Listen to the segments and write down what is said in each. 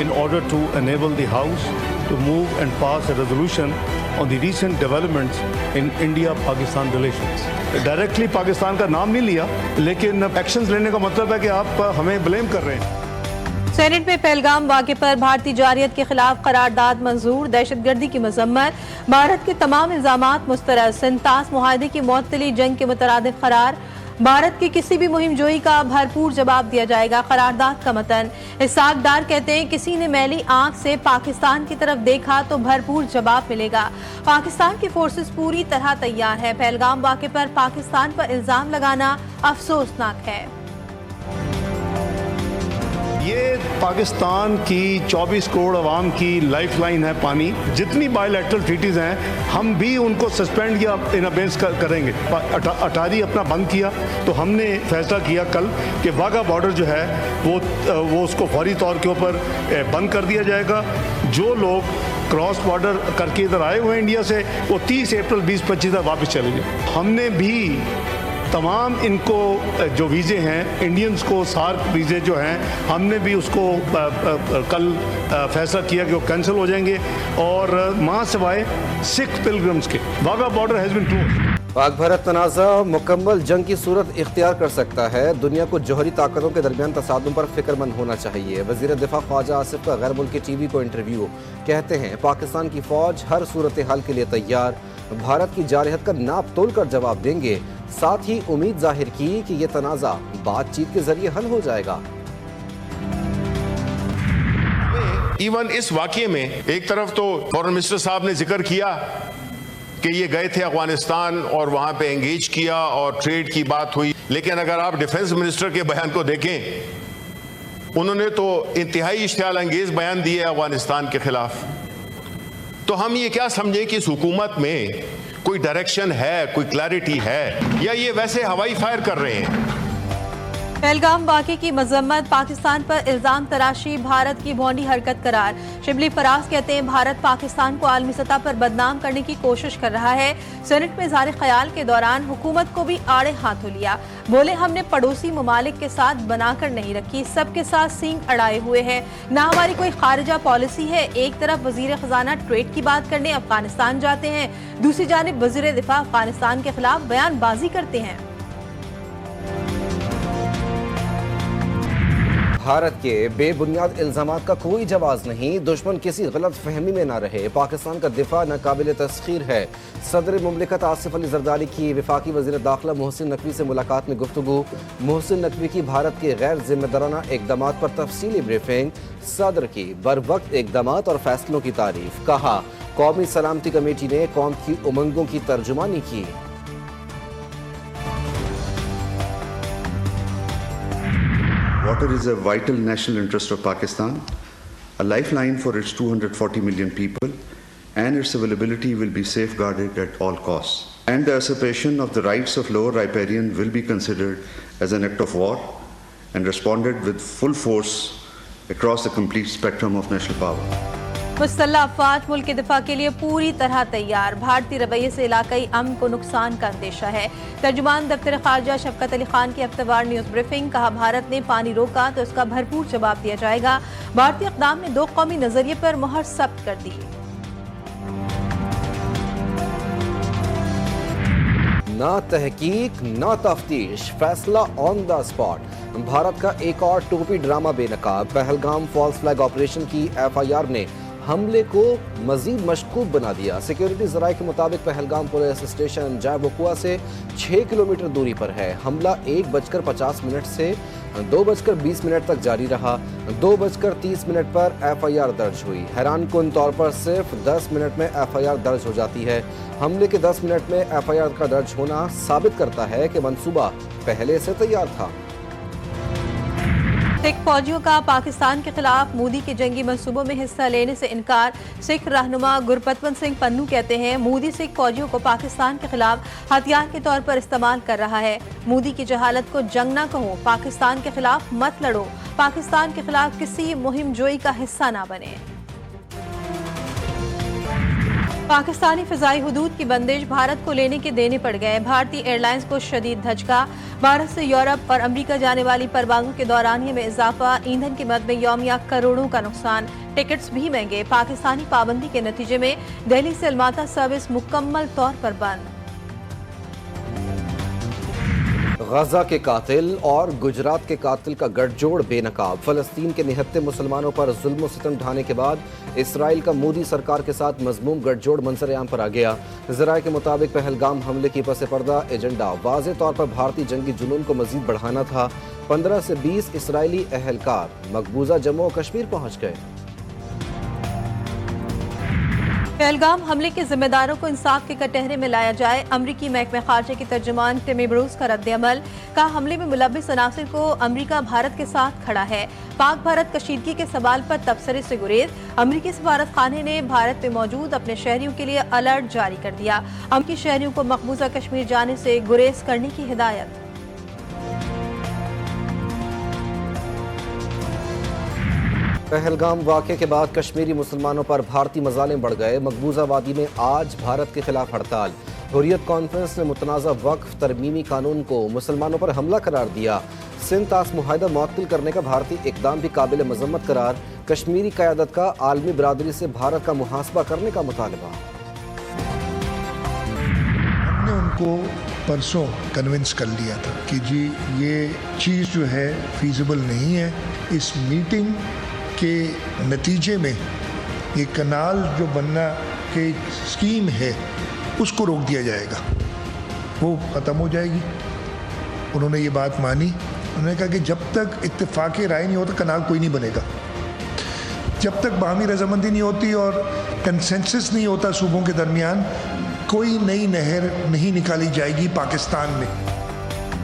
in order to enable the House to move and pass a resolution on the recent developments in India-Pakistan relations. Directly Pakistan का नाम नहीं लिया, लेकिन actions लेने का मतलब है कि आप हमें ब्लेम कर रहे हैं। सेनेट में पहलगाम वाक़े पर भारतीय जारियत के खिलाफ करारदाद मंजूर, दहशतगर्दी की मजम्मत, भारत के तमाम इल्जामात मुस्तरद, सिंतास मुआहदे की मुअत्तली जंग के मुतरादिफ करार, भारत की किसी भी मुहिम जोई का भरपूर जवाब दिया जाएगा। करारदाद का मतन, इसहाक डार कहते हैं किसी ने मैली आंख से पाकिस्तान की तरफ देखा तो भरपूर जवाब मिलेगा। पाकिस्तान की फोर्सेस पूरी तरह तैयार है। पहलगाम वाक़े पर पाकिस्तान पर इल्जाम लगाना अफसोसनाक है। ये पाकिस्तान की 24 करोड़ अवाम की लाइफ लाइन है पानी। जितनी बायलैटरल ट्रीटीज़ हैं हम भी उनको सस्पेंड या इन अबेंस करेंगे। अटारी अपना बंद किया तो हमने फैसला किया कल कि वाघा बॉर्डर जो है वो उसको फौरी तौर के ऊपर बंद कर दिया जाएगा। जो लोग क्रॉस बॉर्डर करके इधर आए हुए हैं इंडिया से, वो 30 अप्रैल 2025 तक वापस चले जाए। हमने भी तमाम इनको जो वीज़े हैं इंडियंस को, सार्क वीज़े जो हैं, हमने भी उसको कल फैसला किया कि वो कैंसिल हो जाएंगे और मां सिवाय सिख पिलग्रिम्स के Wagah border has been closed. Pak Bharat तनाज़ा मुकम्मल जंग की सूरत इख्तियार कर सकता है। दुनिया को जौहरी ताकतों के दरमियान तसादुम पर फिक्रमंद होना चाहिए। वज़ीर दिफा ख्वाजा आसिफ का गैर मुल्की टीवी को इंटरव्यू, कहते हैं पाकिस्तान की फ़ौज हर सूरत हाल के लिए तैयार, भारत की जारहत का नाप तोल कर जवाब देंगे। साथ ही उम्मीद जाहिर की कि ये तनाज़ा बातचीत के जरिए हल हो जाएगा। इवन इस वाक़ये में एक तरफ तो फॉरेन मिनिस्टर साहब ने जिक्र किया कि ये गए थे अफगानिस्तान और वहाँ पे एंगेज किया और ट्रेड की बात हुई, लेकिन अगर आप डिफेंस मिनिस्टर के बयान को देखें, उन्होंने तो इंतहाई इश्तियाल अंगेज बयान दिए अफगानिस्तान के खिलाफ। तो हम ये क्या समझें कि इस हुकूमत में कोई डायरेक्शन है, कोई क्लैरिटी है, या ये वैसे हवाई फायर कर रहे हैं? पहलगाम वाक़े की मजम्मत, पाकिस्तान पर इल्जाम तराशी भारत की भौंडी हरकत करार। शिबली फराज कहते हैं भारत पाकिस्तान को आलमी सतह पर बदनाम करने की कोशिश कर रहा है। सेनेट में इज़हार ख्याल के दौरान हुकूमत को भी आड़े हाथों लिया, बोले हमने पड़ोसी ममालिक के साथ बनाकर नहीं रखी, सबके साथ सींग अड़ाए हुए हैं, ना हमारी कोई खारिजा पॉलिसी है। एक तरफ वजीर खजाना ट्रेड की बात करने अफगानिस्तान जाते हैं, दूसरी जानिब वजीर दिफा अफगानिस्तान के खिलाफ बयानबाजी करते हैं। भारत के बेबुनियाद इल्जामात का कोई जवाब नहीं, दुश्मन किसी गलत फहमी में ना रहे। पाकिस्तान का दिफा नाकाबिल तस्खीर है। सदर मुमलिकत आसिफ अली जरदारी की वफाकी वज़ीर दाखिला मोहसिन नकवी से मुलाकात में गुफ्तगू, मोहसिन नकवी की भारत के गैर जिम्मेदाराना इक़दामात पर तफसीली ब्रीफिंग, सदर की बरवक्त इक़दामात और फैसलों की तारीफ, कहा कौमी सलामती कमेटी ने कौम की उमंगों की तर्जुमानी की। Water is a vital national interest of Pakistan, a lifeline for its 240 million people, and its availability will be safeguarded at all costs. And the usurpation of the rights of lower riparian will be considered as an act of war and responded with full force across the complete spectrum of national power. मुसल्लह अफवाज मुल्क के दिफा के लिए पूरी तरह तैयार, भारतीय रवैये से इलाकाई अमन को नुकसान का अंदेशा है। तर्जुमान दफ्तर खारजा शफकत अली खान की हफ्तेवार न्यूज़ ब्रीफिंग, कहा भारत ने पानी रोका तो इसका भरपूर जवाब दिया जाएगा। भारतीय इक़दाम ने दो कौमी नजरिए पर मोहर सब्त कर दी। ना तहकीक ना तफ्तीश, फैसला ऑन द स्पॉट। भारत का एक और टोपी ड्रामा बेनकाब। पहलगाम फॉल्स फ्लैग ऑपरेशन की FIR ने हमले को मजीद मशकूक बना दिया। सिक्योरिटी ज़राए के मुताबिक पहलगाम पुलिस स्टेशन जावकुआ से 6 किलोमीटर दूरी पर है। हमला 1:50 से 2:20 तक जारी रहा। 2:30 पर FIR दर्ज हुई। हैरानकुन तौर पर सिर्फ 10 मिनट में FIR दर्ज हो जाती है। हमले के 10 मिनट में FIR का दर्ज होना साबित करता है कि मंसूबा पहले से तैयार था। सिख फौजियों का पाकिस्तान के खिलाफ मोदी के जंगी मंसूबों में हिस्सा लेने से इनकार। सिख रहनुमा गुरपतवंत सिंह पन्नू कहते हैं मोदी सिख फौजियों को पाकिस्तान के खिलाफ हथियार के तौर पर इस्तेमाल कर रहा है। मोदी की जहालत को जंग ना कहो, पाकिस्तान के खिलाफ मत लड़ो, पाकिस्तान के खिलाफ किसी मुहिम जोई का हिस्सा ना बने। पाकिस्तानी फिजाई हुदूद की बंदिश भारत को लेने के देने पड़ गए। भारतीय एयरलाइंस को शदीद धचका। भारत से यूरोप और अमेरिका जाने वाली परवाजों के दौरानिये में इजाफा। ईंधन कीमत में यौमिया करोड़ों का नुकसान। टिकट्स भी महंगे। पाकिस्तानी पाबंदी के नतीजे में दिल्ली से अलमाता सर्विस मुकम्मल तौर पर बंद। गजा के कातिल और गुजरात के कातिल का गठजोड़ बेनकाब। फलस्तीन के निहत्ते मुसलमानों पर जुल्म सितम ढाने के बाद इसराइल का मोदी सरकार के साथ मजमूम गठजोड़ मंजर-ए-आम पर आ गया। ज़राए के मुताबिक पहलगाम हमले की पस पर्दा एजेंडा वाज़ेह तौर पर भारतीय जंगी जुनून को मजीद बढ़ाना था। 15 से 20 इसराइली अहलकार मकबूजा जम्मू और कश्मीर पहुंच गए। पहलगाम हमले के जिम्मेदारों को इंसाफ के कटहरे में लाया जाए। अमरीकी महकमे खारजा की तर्जुमान टिमी ब्रूस का रद्द-ए-अमल। कहा, हमले में मुलव्विस अनासिर को अमरीका भारत के साथ खड़ा है। पाक भारत कशीदगी के सवाल पर तबसरे से गुरेज। अमरीकी सफारत खाने ने भारत में मौजूद अपने शहरियों के लिए अलर्ट जारी कर दिया। अमरीकी शहरियों को मकबूजा कश्मीर जाने से गुरेज करने की हिदायत। पहलगाम वाक़े के बाद कश्मीरी मुसलमानों पर भारतीय मजालिम बढ़ गए। मकबूजा वादी में आज भारत के खिलाफ हड़ताल। हुर्रियत कॉन्फ्रेंस ने मुतनाज़ा वक्फ तरमीमी कानून को मुसलमानों पर हमला करार दिया। सिंध तास मुआहिदा मुअत्तल करने का भारतीय इक़दाम भी काबिल मज़म्मत करार। कश्मीरी क़यादत का आलमी बरादरी से भारत का मुहासबा करने का मुतालबा। हमने उनको परसों कन्विंस कर लिया था कि जी ये चीज़ जो है फीजिबल नहीं है। इस मीटिंग के नतीजे में ये कनाल जो बनना के स्कीम है उसको रोक दिया जाएगा, वो ख़त्म हो जाएगी। उन्होंने ये बात मानी। उन्होंने कहा कि जब तक इत्तेफाक़ राय नहीं होता कनाल कोई नहीं बनेगा। जब तक बाहमी रजामंदी नहीं होती और कंसेंसस नहीं होता सूबों के दरमियान, कोई नई नहर नहीं निकाली जाएगी पाकिस्तान में।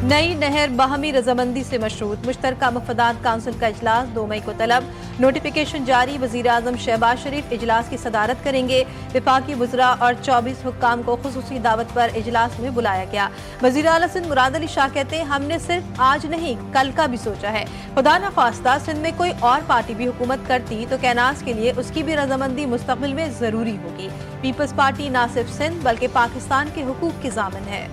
नई नहर बाहमी रजामंदी से मशरूत। मुश्तरका मफदात काउंसिल का इजलास 2 मई को तलब। नोटिफिकेशन जारी। वज़ीर आज़म शहबाज शरीफ इजलास की सदारत करेंगे। विफाकी वज़रा और 24 हुक्काम को खुसूसी दावत पर इजलास में बुलाया गया। वज़ीर आला सिंध मुराद अली शाह कहते हैं, हमने सिर्फ आज नहीं कल का भी सोचा है। खुदा न ख्वास्ता सिंध में कोई और पार्टी भी हुकूमत करती तो कैनास के लिए उसकी भी रजामंदी मुस्तक़बिल में ज़रूरी होगी। पीपल्स पार्टी न सिर्फ सिंध बल्कि पाकिस्तान के हुकूक की ज़ामिन है।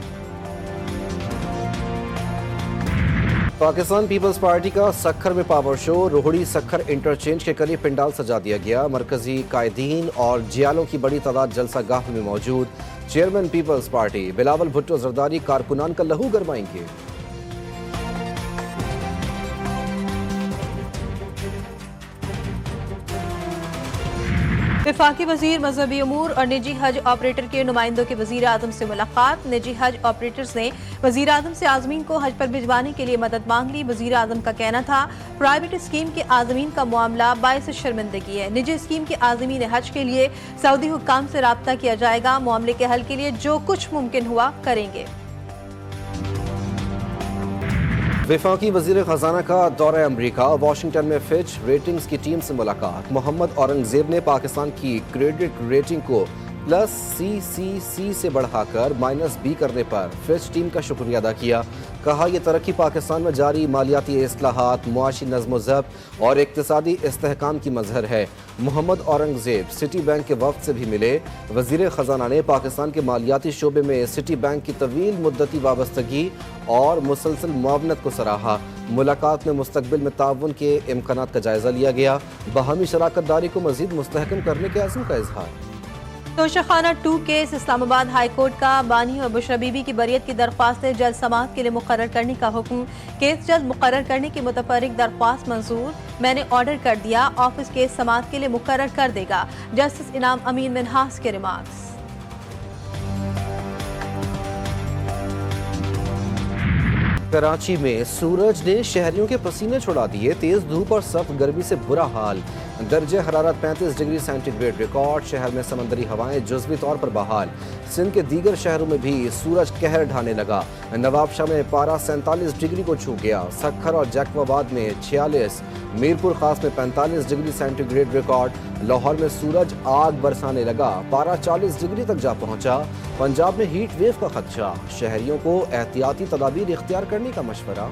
पाकिस्तान पीपल्स पार्टी का सक्खर में power show. Rohri Sukkur interchange के करीब पंडाल सजा दिया गया। मरकजी कायदीन और जियालों की बड़ी तादाद जलसा गाह में मौजूद। चेयरमैन पीपल्स पार्टी बिलावल भुट्टो जरदारी कारकुनान का लहू गरमाएंगे। विफाकी वजीर मजहबी अमूर और निजी हज ऑपरेटर के नुमाइंदों की वजीर आजम से मुलाकात। निजी हज ऑपरेटर्स ने वजीर आजम से आजमीन को हज पर भिजवाने के लिए मदद मांग ली। वजीर आजम का कहना था, प्राइवेट स्कीम के आजमीन का मामला बायस शर्मिंदगी है। निजी स्कीम के आजमीन हज के लिए सऊदी हुक्काम से राब्ता किया जाएगा। मामले के हल के लिए जो कुछ मुमकिन हुआ करेंगे। वफाकी वज़ीर ख़ज़ाना का दौरा अमरीका। वाशिंगटन में फिच रेटिंग्स की टीम से मुलाकात। मोहम्मद औरंगज़ेब ने पाकिस्तान की क्रेडिट रेटिंग को +CCC से बढ़ाकर -B करने पर फिच टीम का शुक्रिया अदा किया। कहा, यह तरक्की पाकिस्तान में जारी मालियाती इस्लाहात, मुआशी नज़्म-ओ-ज़ब्त और इक़्तिसादी इस्तेहकाम की मज़हर है। मोहम्मद औरंगज़ेब सिटी बैंक के वफ़द से भी मिले। वज़ीर ख़ज़ाना ने पाकिस्तान के मालियाती शोबे में सिटी बैंक की तवील मुद्दती वाबस्तगी और मुसलसल मुआवनत को सराहा। मुलाकात में मुस्तक़बिल में ताउन के इम्कानात का जायज़ा लिया गया। बाहमी शराकत दारी को मज़ीद मुस्तहकम करने के अज़्म का इजहार। Toshakhana 2 case. Islamabad high court का बानी और बुशरा बीबी की बरियत की दरख्वास्तें जल्द समाअत के लिए मुकर्रर करने का हुक्म। केस जल्द मुकर्रर करने की मुतफर्रिक दरख्वास्त मंजूर। मैंने ऑर्डर कर दिया, ऑफिस केस समाअत के लिए मुकर्रर कर देगा। जस्टिस इनाम अमीन मिन्हास के रिमार्क्स। कराची में सूरज ने शहरियों के पसीने छुड़ा दिए। तेज धूप और सख्त गर्मी से बुरा हाल। दर्जे हरारत 35 डिग्री सेंटीग्रेड रिकॉर्ड। शहर में समंदरी हवाएं जुज़वी तौर पर बहाल। सिंध के दीगर शहरों में भी सूरज कहर ढाने लगा। नवाबशाह में पारा 47 डिग्री को छू गया। सक्खर और जैकबाबाद में 46, मीरपुर खास में 45 डिग्री सेंटीग्रेड रिकॉर्ड। लाहौर में सूरज आग बरसाने लगा। पारा 40 डिग्री तक जा पहुंचा। पंजाब में हीट वेव का खदशा। शहरियों को एहतियाती तदाबीर इख्तियार करने का मशवरा।